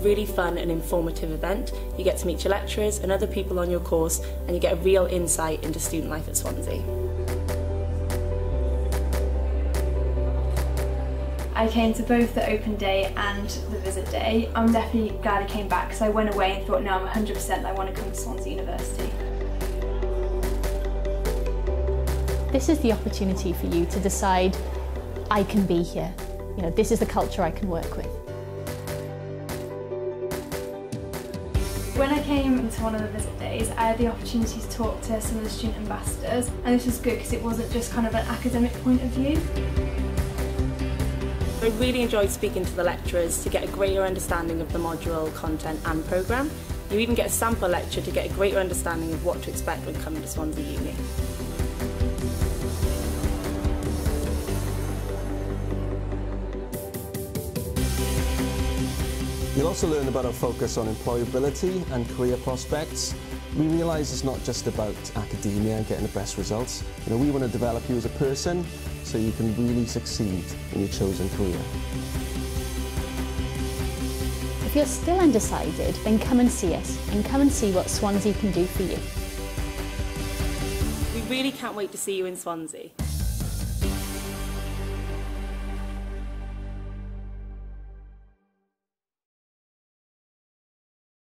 really fun and informative event. You get to meet your lecturers and other people on your course, and you get a real insight into student life at Swansea. I came to both the open day and the visit day. I'm definitely glad I came back because I went away and thought, no, I'm 100% I want to come to Swansea University. This is the opportunity for you to decide, I can be here. You know, this is the culture I can work with. When I came into one of the visit days, I had the opportunity to talk to some of the student ambassadors, and this was good because it wasn't just kind of an academic point of view. I really enjoyed speaking to the lecturers to get a greater understanding of the module, content and programme. You even get a sample lecture to get a greater understanding of what to expect when coming to Swansea Uni. You'll also learn about our focus on employability and career prospects. We realise it's not just about academia and getting the best results. You know, we want to develop you as a person so you can really succeed in your chosen career. If you're still undecided, then come and see us and come and see what Swansea can do for you. We really can't wait to see you in Swansea.